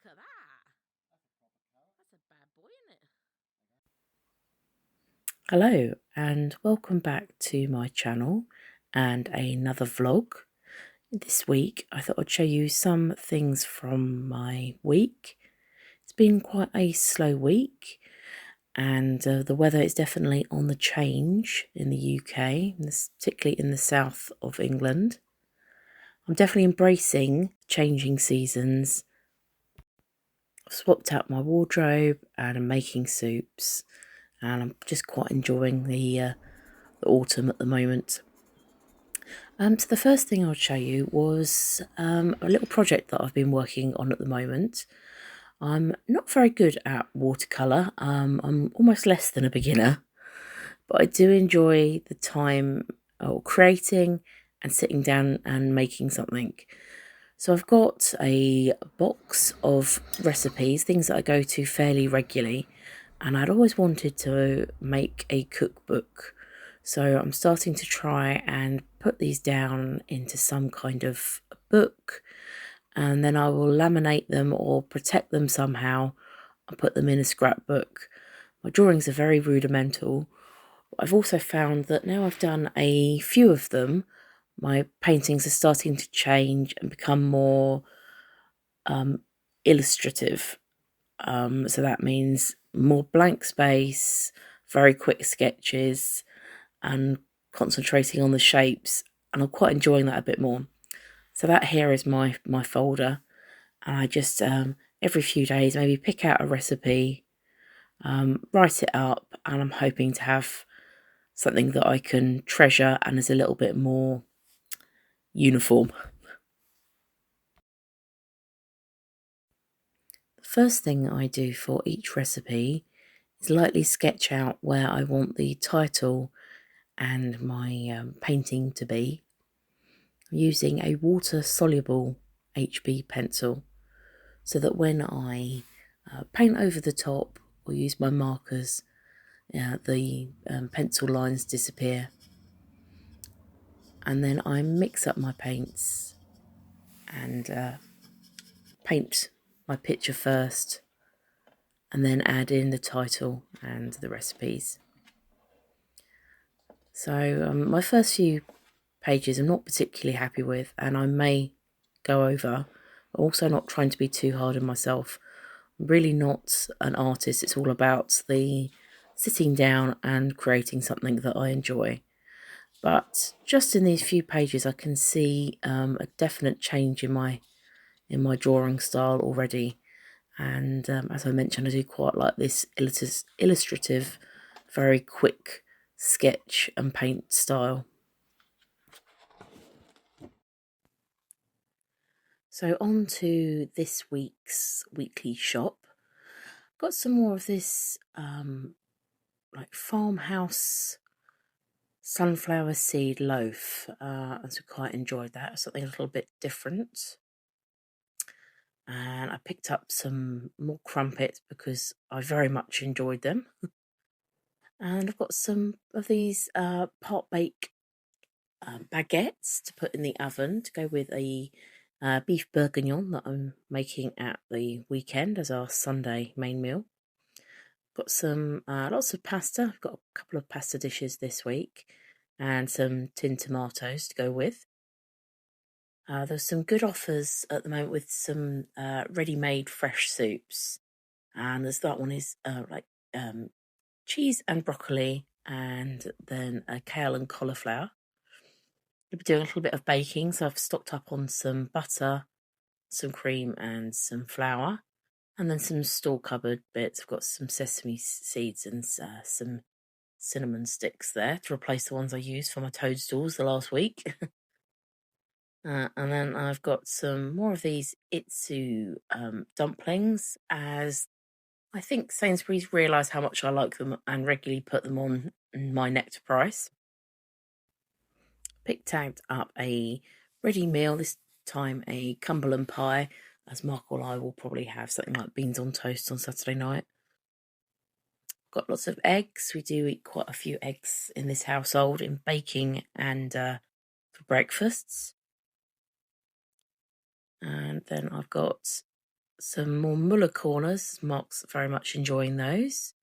Look at that. That's a bad boy, isn't it? Hello and welcome back to my channel and another vlog. This week I thought I'd show you some things from my week. It's been quite a slow week and the weather is definitely on the change in the UK, particularly in the south of England. I'm definitely embracing changing seasons. I've swapped out my wardrobe and I'm making soups, and I'm just quite enjoying the autumn at the moment. So the first thing I'll show you was a little project that I've been working on at the moment. I'm not very good at watercolour. I'm almost less than a beginner, but I do enjoy the time of creating and sitting down and making something. So I've got a box of recipes, things that I go to fairly regularly, and I'd always wanted to make a cookbook. So I'm starting to try and put these down into some kind of book, and then I will laminate them or protect them somehow and put them in a scrapbook. My drawings are very rudimental. I've also found that now I've done a few of them, my paintings are starting to change and become more illustrative. So that means more blank space, very quick sketches, and concentrating on the shapes. And I'm quite enjoying that a bit more. So that here is my folder, and I just every few days maybe pick out a recipe, write it up, and I'm hoping to have something that I can treasure and is a little bit more uniform. The first thing I do for each recipe is lightly sketch out where I want the title and my painting to be, using a water soluble HB pencil, so that when I paint over the top or use my markers, the pencil lines disappear. And then I mix up my paints and paint my picture first, and then add in the title and the recipes. So my first few pages I'm not particularly happy with, and I may go over. I'm also not trying to be too hard on myself. I'm really not an artist. It's all about the sitting down and creating something that I enjoy. But just in these few pages I can see a definite change in my drawing style already. And as I mentioned, I do quite like this illustrative, very quick sketch and paint style. So on to this week's weekly shop. Got some more of this like farmhouse sunflower seed loaf, as I quite enjoyed that. Something a little bit different. And I picked up some more crumpets because I very much enjoyed them. And I've got some of these pot bake baguettes to put in the oven to go with a beef bourguignon that I'm making at the weekend as our Sunday main meal. Got some lots of pasta. I've got a couple of pasta dishes this week and some tinned tomatoes to go with. There's some good offers at the moment with some ready-made fresh soups, and there's that one is like cheese and broccoli, and then kale and cauliflower. I'll be doing a little bit of baking, so I've stocked up on some butter, some cream, and some flour, and then some store cupboard bits. I've got some sesame seeds and some cinnamon sticks there to replace the ones I used for my toadstools the last week. And then I've got some more of these Itsu dumplings, as I think Sainsbury's realised how much I like them and regularly put them on my Nectar price. Picked out up a ready meal, this time a Cumberland pie, as Mark or I will probably have something like beans on toast on Saturday night. Got lots of eggs. We do eat quite a few eggs in this household, in baking and for breakfasts. And then I've got some more Muller corners. Mark's very much enjoying those.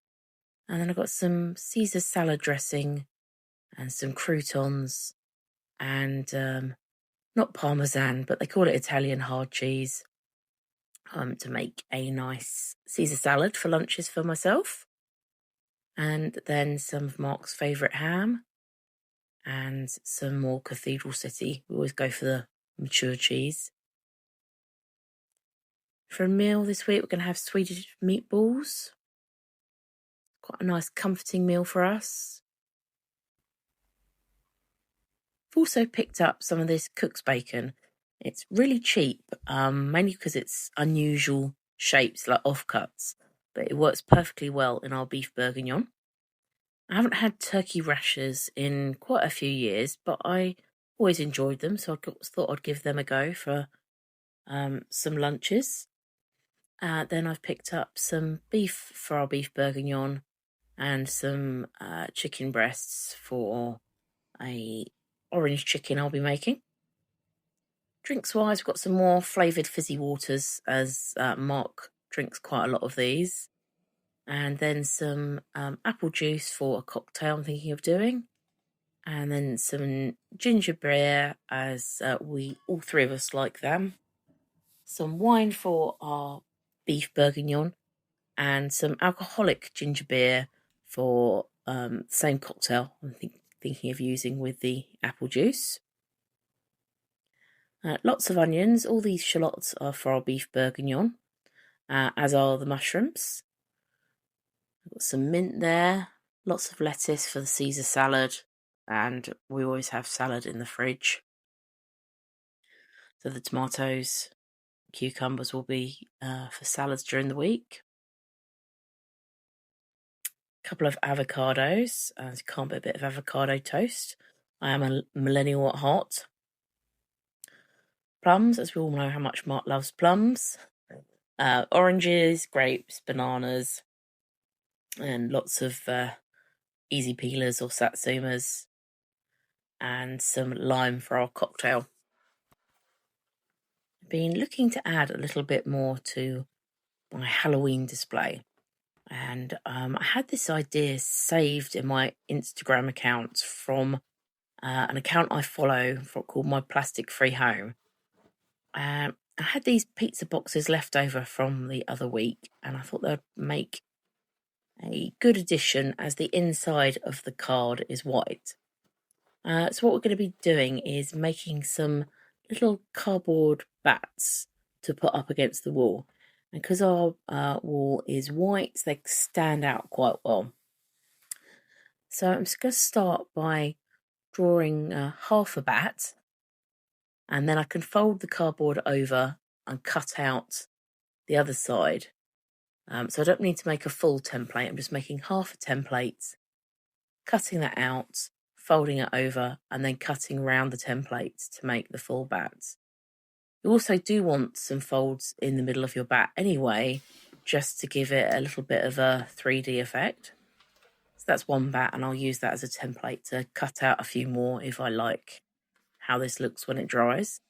And then I've got some Caesar salad dressing and some croutons and not Parmesan, but they call it Italian hard cheese, to make a nice Caesar salad for lunches for myself. And then some of Mark's favourite ham and some more Cathedral City. We always go for the mature cheese. For a meal this week, we're going to have Swedish meatballs. Quite a nice comforting meal for us. I've also picked up some of this Cook's bacon. It's really cheap, mainly because it's unusual shapes like offcuts, but it works perfectly well in our beef bourguignon. I haven't had turkey rashers in quite a few years, but I always enjoyed them, so I thought I'd give them a go for some lunches. Then I've picked up some beef for our beef bourguignon and some chicken breasts for a orange chicken I'll be making. Drinks-wise, we've got some more flavoured fizzy waters, as Mark drinks quite a lot of these. And then some apple juice for a cocktail I'm thinking of doing. And then some ginger beer, as all three of us like them. Some wine for our beef bourguignon. And some alcoholic ginger beer for the same cocktail I'm thinking of using with the apple juice. Lots of onions. All these shallots are for our beef bourguignon, as are the mushrooms. I've got some mint there, lots of lettuce for the Caesar salad, and we always have salad in the fridge. So the tomatoes, cucumbers will be for salads during the week. A couple of avocados, and you can't be a bit of avocado toast. I am a millennial at heart. Plums, as we all know how much Mark loves plums. Oranges, grapes, bananas, and lots of easy peelers or satsumas, and some lime for our cocktail. I've been looking to add a little bit more to my Halloween display, and I had this idea saved in my Instagram account from an account I follow called My Plastic Free Home. I had these pizza boxes left over from the other week, and I thought they'd make a good addition, as the inside of the card is white. So what we're going to be doing is making some little cardboard bats to put up against the wall. And because our wall is white, they stand out quite well. So I'm just going to start by drawing half a bat, and then I can fold the cardboard over and cut out the other side. So I don't need to make a full template. I'm just making half a template, cutting that out, folding it over, and then cutting around the template to make the full bat. You also do want some folds in the middle of your bat anyway, just to give it a little bit of a 3D effect. So that's one bat, and I'll use that as a template to cut out a few more if I like how this looks when it dries.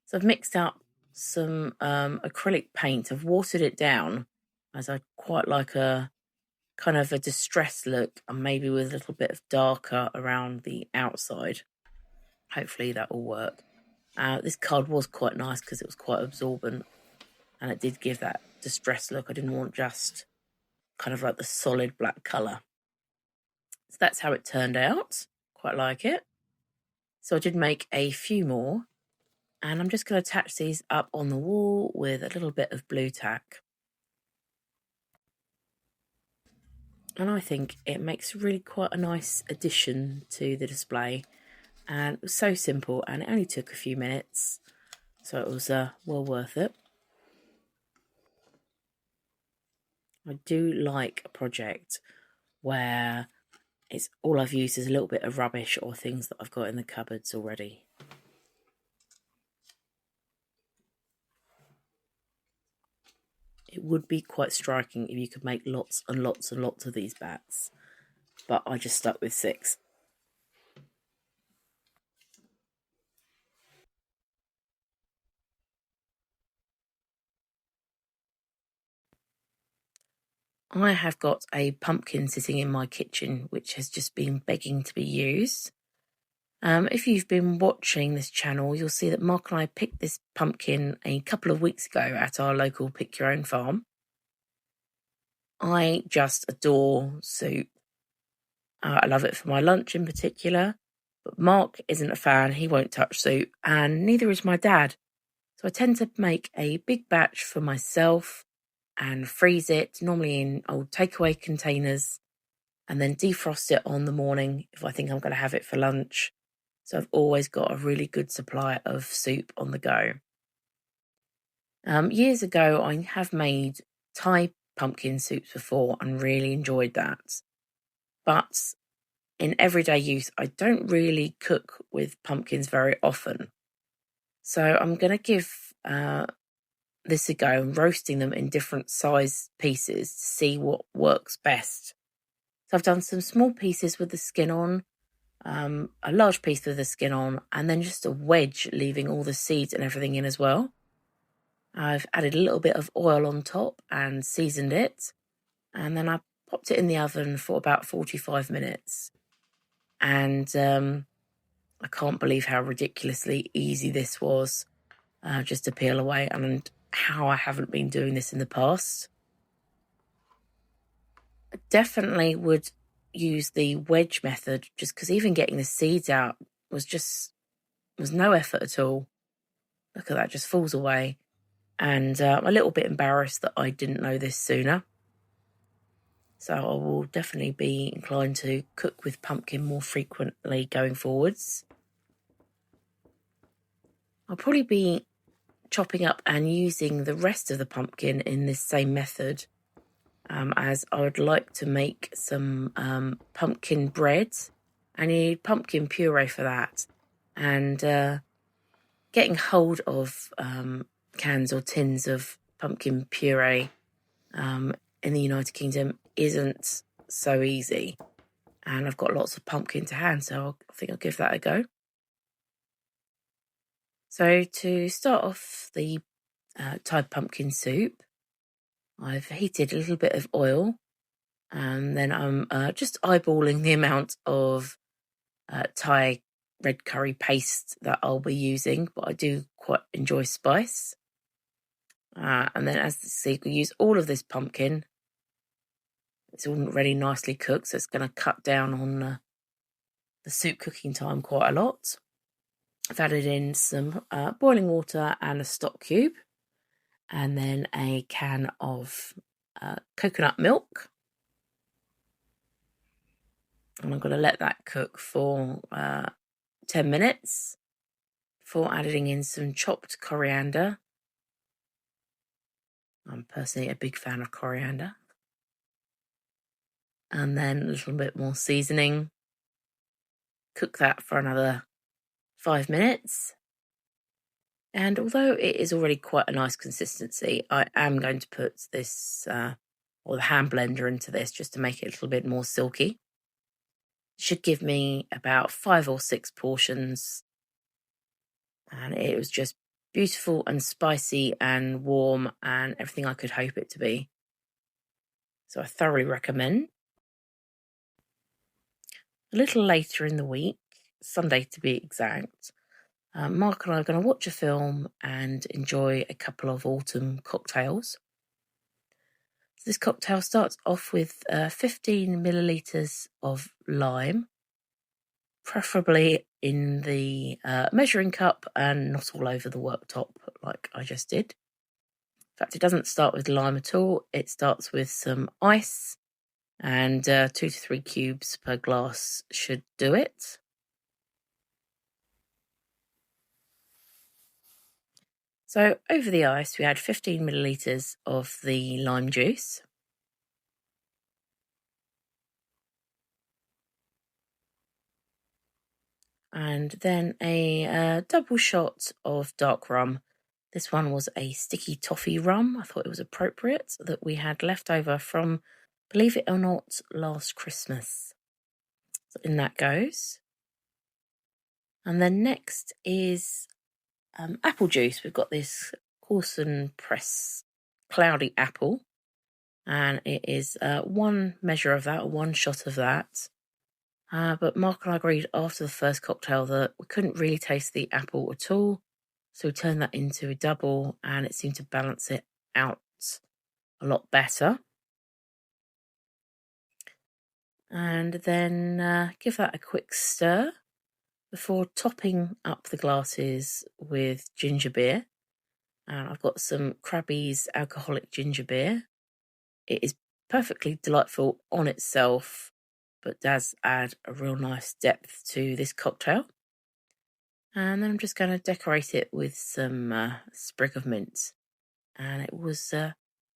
So I've mixed up some acrylic paint. I've watered it down, as I quite like a kind of a distressed look, and maybe with a little bit of darker around the outside. Hopefully that will work. This card was quite nice because it was quite absorbent, and it did give that distressed look. I didn't want just kind of like the solid black colour. So that's how it turned out. Quite like it. So I did make a few more, and I'm just going to attach these up on the wall with a little bit of blue tack. And I think it makes really quite a nice addition to the display. And it was so simple, and it only took a few minutes, so it was well worth it. I do like a project where it's all I've used is a little bit of rubbish or things that I've got in the cupboards already. It would be quite striking if you could make lots and lots and lots of these bats, but I just stuck with 6. I have got a pumpkin sitting in my kitchen, which has just been begging to be used. If you've been watching this channel, you'll see that Mark and I picked this pumpkin a couple of weeks ago at our local Pick Your Own farm. I just adore soup. I love it for my lunch in particular, but Mark isn't a fan. He won't touch soup, and neither is my dad. So I tend to make a big batch for myself and freeze it, normally in old takeaway containers, and then defrost it on the morning if I think I'm going to have it for lunch. So I've always got a really good supply of soup on the go. Years ago, I have made Thai pumpkin soups before and really enjoyed that. But in everyday use, I don't really cook with pumpkins very often. So I'm going to give this a go, roasting them in different size pieces to see what works best. So I've done some small pieces with the skin on, a large piece with the skin on, and then just a wedge leaving all the seeds and everything in as well. I've added a little bit of oil on top and seasoned it, and then I popped it in the oven for about 45 minutes. And I can't believe how ridiculously easy this was just to peel away, and how I haven't been doing this in the past. I definitely would use the wedge method, just because even getting the seeds out was no effort at all. Look at that, just falls away. And I'm a little bit embarrassed that I didn't know this sooner. So I will definitely be inclined to cook with pumpkin more frequently going forwards. I'll probably be chopping up and using the rest of the pumpkin in this same method, as I would like to make some pumpkin bread. I need pumpkin puree for that, and getting hold of cans or tins of pumpkin puree in the United Kingdom isn't so easy, and I've got lots of pumpkin to hand, so I think I'll give that a go. So to start off the Thai pumpkin soup, I've heated a little bit of oil, and then I'm just eyeballing the amount of Thai red curry paste that I'll be using, but I do quite enjoy spice. And then, as you see, we use all of this pumpkin. It's already nicely cooked, so it's going to cut down on the soup cooking time quite a lot. I've added in some boiling water and a stock cube, and then a can of coconut milk. And I'm going to let that cook for 10 minutes before adding in some chopped coriander. I'm personally a big fan of coriander. And then a little bit more seasoning. Cook that for another 5 minutes. And although it is already quite a nice consistency, I am going to put this, or the hand blender into this, just to make it a little bit more silky. It should give me about 5 or 6 portions. And it was just beautiful and spicy and warm and everything I could hope it to be. So I thoroughly recommend. A little later in the week, Sunday to be exact, Mark and I are going to watch a film and enjoy a couple of autumn cocktails. So this cocktail starts off with 15 millilitres of lime, preferably in the measuring cup and not all over the worktop like I just did. In fact, it doesn't start with lime at all. It starts with some ice, and 2 to 3 cubes per glass should do it. So over the ice, we add 15 millilitres of the lime juice. And then a double shot of dark rum. This one was a sticky toffee rum. I thought it was appropriate that we had left over from, believe it or not, last Christmas. So in that goes. And then next is apple juice. We've got this Corson Press Cloudy Apple. and it is one measure of that, or one shot of that. But Mark and I agreed after the first cocktail that we couldn't really taste the apple at all, so we turned that into a double, and it seemed to balance it out a lot better. And then give that a quick stir before topping up the glasses with ginger beer. And I've got some Crabbie's alcoholic ginger beer. It is perfectly delightful on itself, but does add a real nice depth to this cocktail. And then I'm just going to decorate it with some sprig of mint. And it was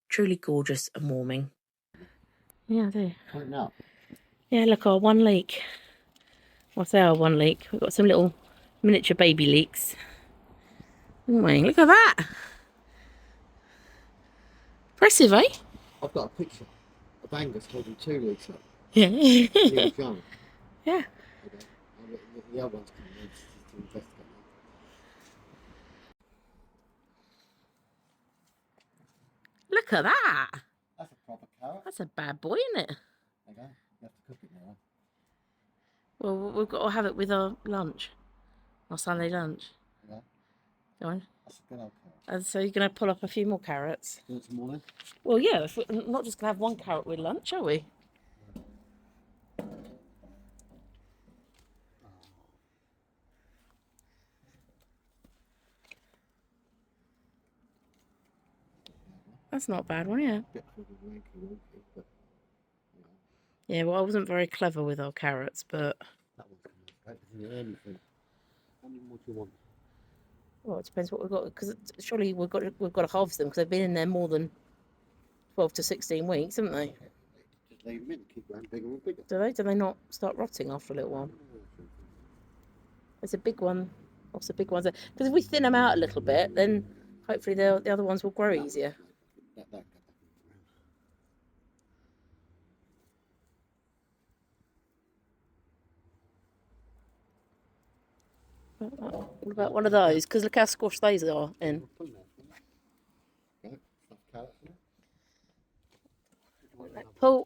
truly gorgeous and warming. Yeah, I do. Point now. Yeah, look, our one leek. What's our one leek? We've got some little miniature baby leeks. Look at that. Impressive, eh? I've got a picture of Angus holding 2 litres up. Yeah. He was young. Yeah. Okay. The other one's coming in to investigate. Look at that. That's a proper carrot. That's a bad boy, isn't it? Okay. You have to cook it now. Well, we've got to have it with our lunch. Our Sunday lunch. Yeah. Go on. That's a good old carrot. And so you're going to pull up a few more carrots? Do it tomorrow? Well, yeah. If we're not just going to have one carrot with lunch, are we? That's not a bad one, yeah. Yeah, well, I wasn't very clever with our carrots, but... That one's coming in. Anything. How many more do you want? Well, it depends what we've got, because surely we've got to harvest them, because they've been in there more than 12 to 16 weeks, haven't they? Just leave them in, keep going bigger and bigger. Do they? Do they not start rotting after a little while? There's a big one. What's the big ones? Because if we thin them out a little bit, then hopefully the other ones will grow easier. What about one of those? Because look how squashed those are in.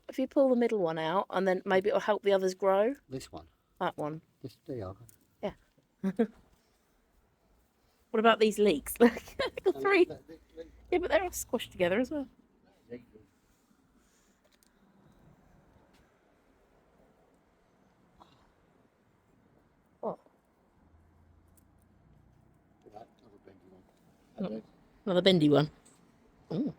If you pull the middle one out, and then maybe it'll help the others grow. This one? That one. This deal? Yeah. What about these leeks? Look, 3. Yeah, but they're all squashed together as well. What? Another bendy one. Oh.